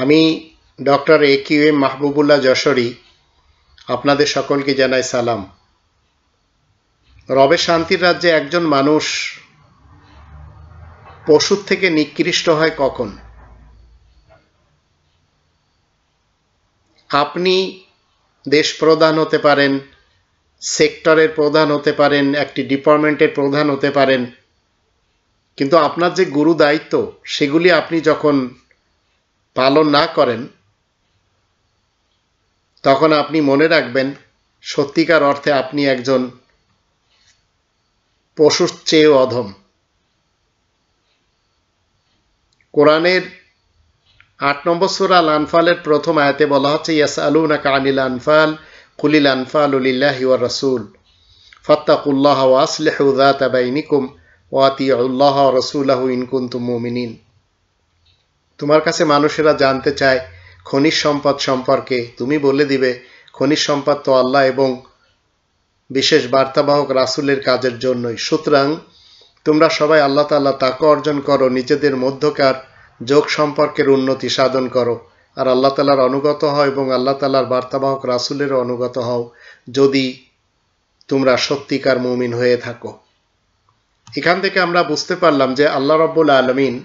আমি doctor AQM Mahbubullah Jashori আপনাদের সকলকে জানাই সালাম। রবের শান্তির রাজ্যে একজন মানুষ পশুর থেকে নিকৃষ্ট হয় কখন? আপনি দেশ প্রধান হতে পারেন, সেক্টরের প্রধান হতে পারেন, একটি ডিপার্টমেন্টের প্রধান হতে পারেন, কিন্তু আপনার যে গুরু দায়িত্ব সেগুলি আপনি যখন পালন না করেন তখন আপনি মনে রাখবেন সত্যিকার অর্থে আপনি একজন পশুর চেয়েও অধম। কোরআনের ৮ নম্বর সূরা আল আনফালের প্রথম আয়াতে বলা হচ্ছে ইয়াসআলুনাকা আনিল আনফাল কুলিল আনফালু লিল্লাহি ওয়ার রাসূল ফাত্তাকুল্লাহা ওয়া আসলিহু যাতা বাইনিকুম ওয়া আতিউল্লাহা ওয়া রাসূলাহু ইন কুনতুম মুমিনিন। তোমার কাছে মানুষেরা জানতে চায় খনিজ সম্পদ সম্পর্কে, তুমি বলে দিবে খনিজ সম্পদ তো আল্লাহ এবং বিশেষ বার্তাবাহক রাসূলের কাজের জন্যই। সুতরাং তোমরা সবাই আল্লাহ তাআলা তাকওয়া অর্জন করো, নিজেদের মধ্যকার যোগ সম্পর্কের উন্নতি সাধন করো, আর আল্লাহ তাআলার অনুগত হও এবং আল্লাহ তাআলার বার্তাবাহক রাসূলেরও অনুগত হও যদি তোমরা সত্যিকার মুমিন হয়ে থাকো। এখান থেকে আমরা বুঝতে পারলাম যে আল্লাহ রাব্বুল আলামিন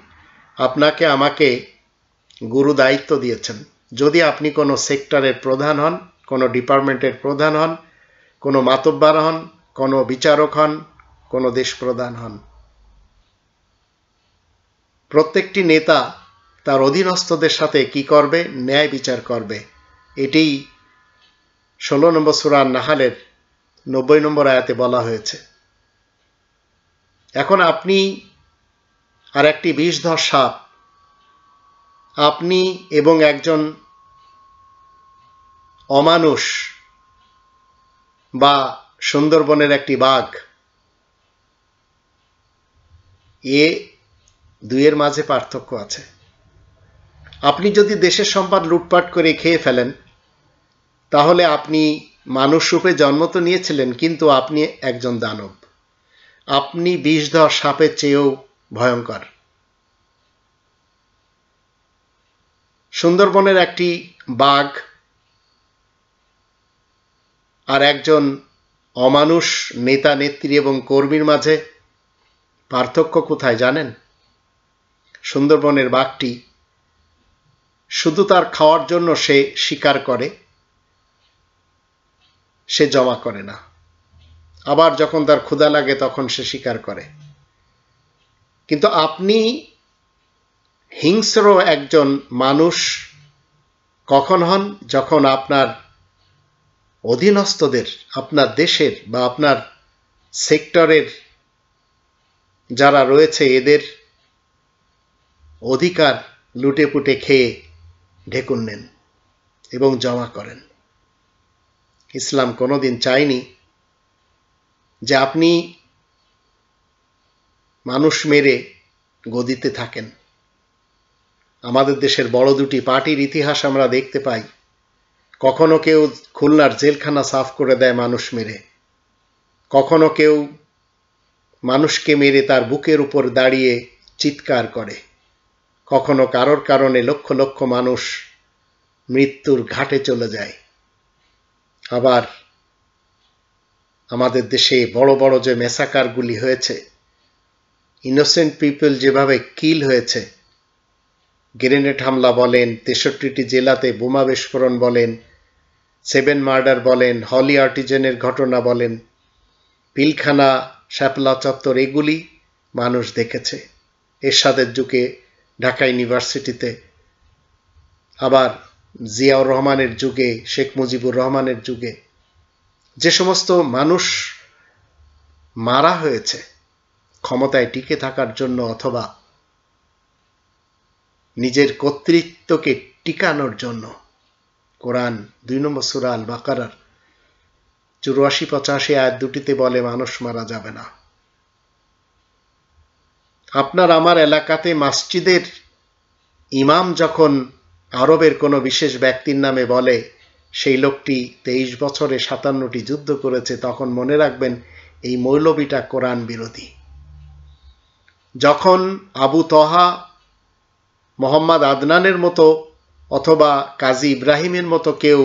আপনাকে আমাকে গুরু দায়িত্ব দিয়েছেন। যদি আপনি কোনো সেক্টরের প্রধান হন, কোনো ডিপার্টমেন্টের প্রধান হন, কোনো মাতব্বার হন, কোনো বিচারক হন, কোনো দেশ প্রধান হন, প্রত্যেকটি নেতা তার অধীনস্থদের সাথে কি করবে? ন্যায় বিচার করবে। এটি 16 নম্বর সূরা নাহালের 90 নম্বর আয়াতে বলা হয়েছে। এখন আপনি আর একটি বিষধর সাপ, আপনি এবং একজন অমানুষ বা সুন্দরবনের একটি বাঘ, এ দুইয়ের মাঝে পার্থক্য আছে। আপনি যদি দেশের সম্পদ লুটপাট করে খেয়ে ফেলেন তাহলে আপনি মানুষ রূপে জন্ম তো নিয়েছিলেন, কিন্তু আপনি একজন দানব। আপনি বিষধর সাপের চেয়েও ভয়ঙ্কর। সুন্দরবনের একটি বাঘ আর একজন অমানুষ নেতা নেত্রী এবং কর্মীর মাঝে পার্থক্য কোথায় জানেন? সুন্দরবনের বাঘটি শুধু তার খাওয়ার জন্য সে শিকার করে, সে জমা করে না। আবার যখন তার ক্ষুধা লাগে তখন সে শিকার করে। কিন্তু আপনি হিংস্র একজন মানুষ কখন হন? যখন আপনার অধীনস্থদের, আপনার দেশের বা আপনার সেক্টরের যারা রয়েছে এদের অধিকার লুটেপুটে খেয়ে ঢেকুন নেন এবং জমা করেন। ইসলাম কোনোদিন চায়নি যে আপনি মানুষ মেরে গদিতে থাকেন। আমাদের দেশের বড় দুটি পার্টির ইতিহাস আমরা দেখতে পাই। কখনো কেউ খুলনার জেলখানা সাফ করে দেয় মানুষ মেরে, কখনো কেউ মানুষকে মেরে তার বুকের উপর দাঁড়িয়ে চিৎকার করে, কখনো কারোর কারণে লক্ষ লক্ষ মানুষ মৃত্যুর ঘাটে চলে যায়। আবার আমাদের দেশে বড় বড় যে ম্যাসাকারগুলি হয়েছে, ইনোসেন্ট পিপল যেভাবে কিল হয়েছে, গ্রেনেড হামলা বলেন, 63টি জেলাতে বোমা বিস্ফোরণ বলেন, 7 মার্ডার বলেন, হলি আর্টিজেনের ঘটনা বলেন, পিলখানা, শাপলা চত্বর, এগুলি মানুষ দেখেছে। এরশাদের যুগে ঢাকা ইউনিভার্সিটিতে, আবার জিয়াউর রহমানের যুগে, শেখ মুজিবুর রহমানের যুগে যে সমস্ত মানুষ মারা হয়েছে ক্ষমতায় টিকে থাকার জন্য অথবা নিজের কর্তৃত্বকে টিকানোর জন্য, কোরআন 2 নম্বর সূরা আল বাকারার 84-85 আয়াত দুটিতে বলে মানুষ মারা যাবে না। আপনার আমার এলাকাতে মসজিদের ইমাম যখন আরবের কোনো বিশেষ ব্যক্তির নামে বলে সেই লোকটি 23 বছরে 57টি যুদ্ধ করেছে, তখন মনে রাখবেন এই মৌলবীটা কোরআন বিরোধী। যখন আবু তহা, মোহাম্মদ আদনানের মতো অথবা কাজী ইব্রাহিমের মতো কেউ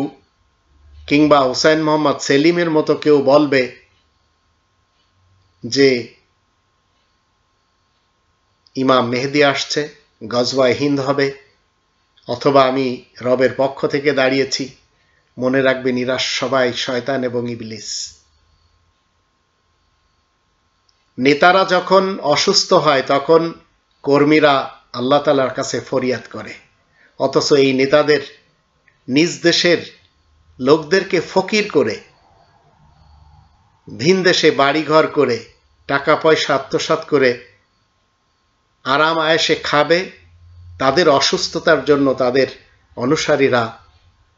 কিংবা হুসাইন মোহাম্মদ সেলিমের মতো কেউ বলবে যে ইমাম মেহেদী আসছে, গজওয়ায়ে হিন্দ হবে, অথবা আমি রবের পক্ষ থেকে দাঁড়িয়েছি, মনে রাখবেন এরা সবাই শয়তান এবং ইবলিস। নেতারা যখন অসুস্থ হয় তখন কর্মীরা আল্লাহ তাআলার কাছে ফরিয়াদ করে, অথচ এই নেতাদের নিজ দেশের লোকদেরকে ফকির করে, ভিন দেশে বাড়িঘর করে, টাকা পয়সা আত্মসাৎ করে আরাম আয়েশে খাবে, তাদের অসুস্থতার জন্য তাদের অনুসারীরা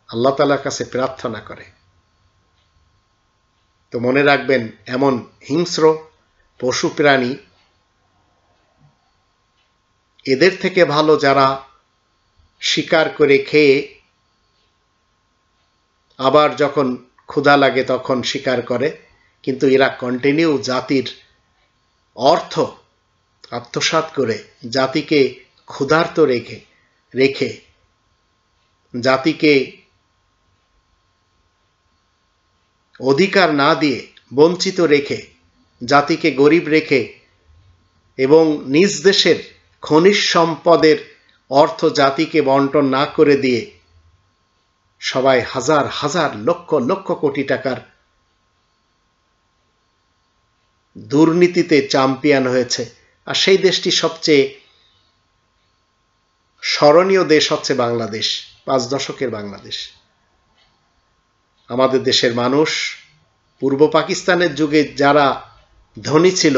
আল্লাহ তাআলার কাছে প্রার্থনা করে। তো মনে রাখবেন, এমন হিংস্র পশু প্রাণী, এদের থেকে ভালো যারা শিকার করে খেয়ে আবার যখন ক্ষুধা লাগে তখন শিকার করে, কিন্তু এরা কন্টিনিউ জাতির অর্থ আত্মসাৎ করে জাতিকে ক্ষুধার্ত রেখে জাতিকে অধিকার না দিয়ে বঞ্চিত রেখে, জাতিকে গরিব রেখে এবং নিজ দেশের খনিজ সম্পদের অর্থ জাতিকে বন্টন না করে দিয়ে সবাই হাজার হাজার লক্ষ লক্ষ কোটি টাকার দুর্নীতিতে চ্যাম্পিয়ন হয়েছে। আর সেই দেশটি সবচেয়ে স্মরণীয় দেশ হচ্ছে বাংলাদেশ, 5 দশকের বাংলাদেশ। আমাদের দেশের মানুষ পূর্ব পাকিস্তানের যুগে যারা ধনী ছিল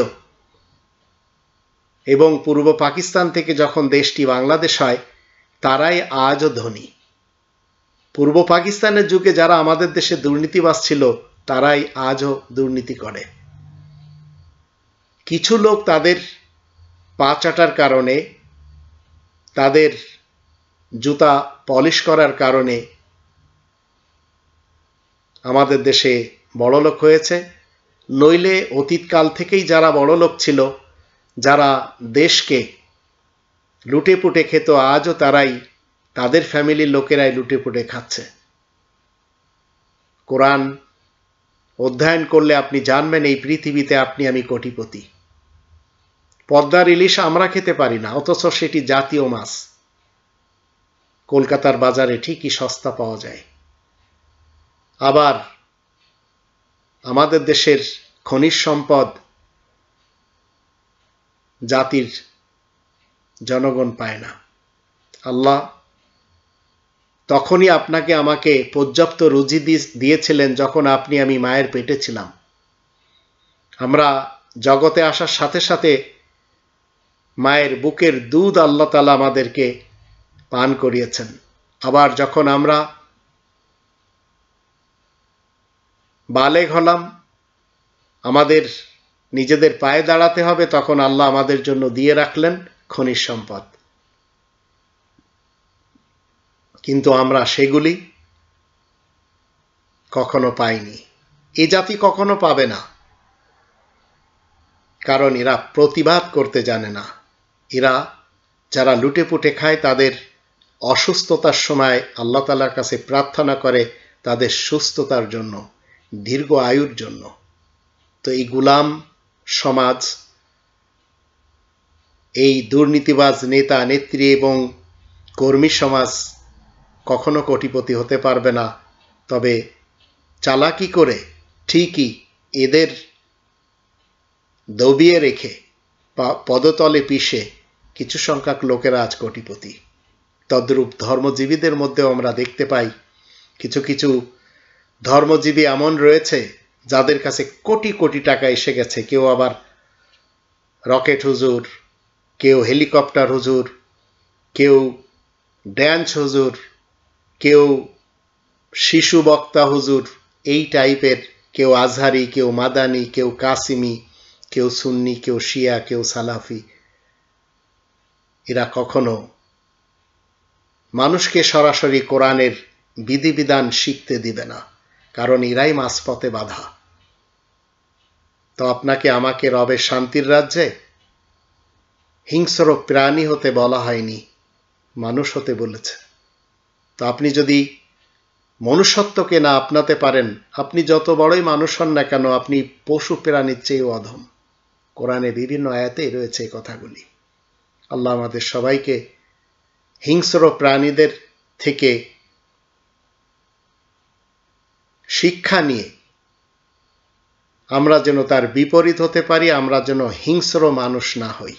এবং পূর্ব পাকিস্তান থেকে যখন দেশটি বাংলাদেশ হয় তারাই আজও ধনী। পূর্ব পাকিস্তানের যুগে যারা আমাদের দেশে দুর্নীতিবাজ ছিল তারাই আজও দুর্নীতি করে। কিছু লোক তাদের পা চাটার কারণে, তাদের জুতা পলিশ করার কারণে আমাদের দেশে বড়লোক হয়েছে, নইলে অতীতকাল থেকেই যারা বড়লোক ছিল, যারা দেশকে লুটেপুটে খেত, আজও তারাই, তাদের ফ্যামিলির লোকেরাই লুটেপুটে খাচ্ছে। কোরআন অধ্যয়ন করলে আপনি জানবেন এই পৃথিবীতে আপনি আমি কোটিপতি। পদ্মার ইলিশ আমরা খেতে পারি না, অথচ সেটি জাতীয় মাছ, কলকাতার বাজারে ঠিকই সস্তা পাওয়া যায়। আবার আমাদের দেশের খনিজ সম্পদ জাতির জনগণ পায় না। আল্লাহ তখনই আপনাকে আমাকে পর্যাপ্ত রুজি দিয়েছিলেন যখন আপনি আমি মায়ের পেটে ছিলাম। আমরা জগতে আসার সাথে সাথে মায়ের বুকের দুধ আল্লাহ তাআলা আমাদেরকে পান করিয়েছেন। আবার যখন আমরা বালেগ হলাম, আমাদের নিজেদের পায়ে দাঁড়াতে হবে, তখন আল্লাহ আমাদের জন্য দিয়ে রাখলেন খনিজ সম্পদ। কিন্তু আমরা সেগুলি কখনো পাইনি, এ জাতি কখনো পাবে না, কারণ এরা প্রতিবাদ করতে জানে না। এরা যারা লুটেপুটে খায় তাদের অসুস্থতার সময় আল্লাহ তাআলার কাছে প্রার্থনা করে তাদের সুস্থতার জন্য, দীর্ঘ আয়ুর জন্য। তো এই গোলাম সমাজ, এই দুর্নীতিবাজ নেতা নেত্রী এবং কর্মী সমাজ কখনো কোটিপতি হতে পারবে না। তবে চালাকি করে ঠিকই এদের দবিয়ে রেখে পদতলে পিষে কিছু সংখ্যক লোকেরা আজ কোটিপতি। তদ্রূপ ধর্মজীবীদের মধ্যেও আমরা দেখতে পাই কিছু কিছু ধর্মজীবী এমন রয়েছে যাদের কাছে কোটি কোটি টাকা এসে গেছে। কেউ আবার রকেট হুজুর, কেউ হেলিকপ্টার হুজুর, কেউ ড্যান্স হুজুর, কেউ শিশু বক্তা হুজুর, এই টাইপের, কেউ আজহারি, কেউ মাদানি, কেউ কাসিমি, কেউ সুন্নি, কেউ শিয়া, কেউ সালাফি। এরা কখনো মানুষকে সরাসরি কোরআনের বিধিবিধান শিখতে দিবে না, কারণ এরাই মাঝপথে বাধা। তো আপনাকে আমাকে রবের শান্তির রাজ্যে হিংস্র প্রাণী হতে বলা হয়নি, মানুষ হতে বলেছে। তো আপনি যদি মনুষ্যত্বকে না আপনাতে পারেন, আপনি যত বড়ই মানুষ হন না কেন, আপনি পশু প্রাণীর চেয়েও অধম। কোরআনে বিভিন্ন আয়াতেই রয়েছে এই কথাগুলি। আল্লাহ আমাদের সবাইকে হিংস্র প্রাণীদের থেকে শিক্ষা নিয়ে আমরা যেন তার বিপরীত হতে পারি, আমরা যেন হিংস্র মানুষ না হই।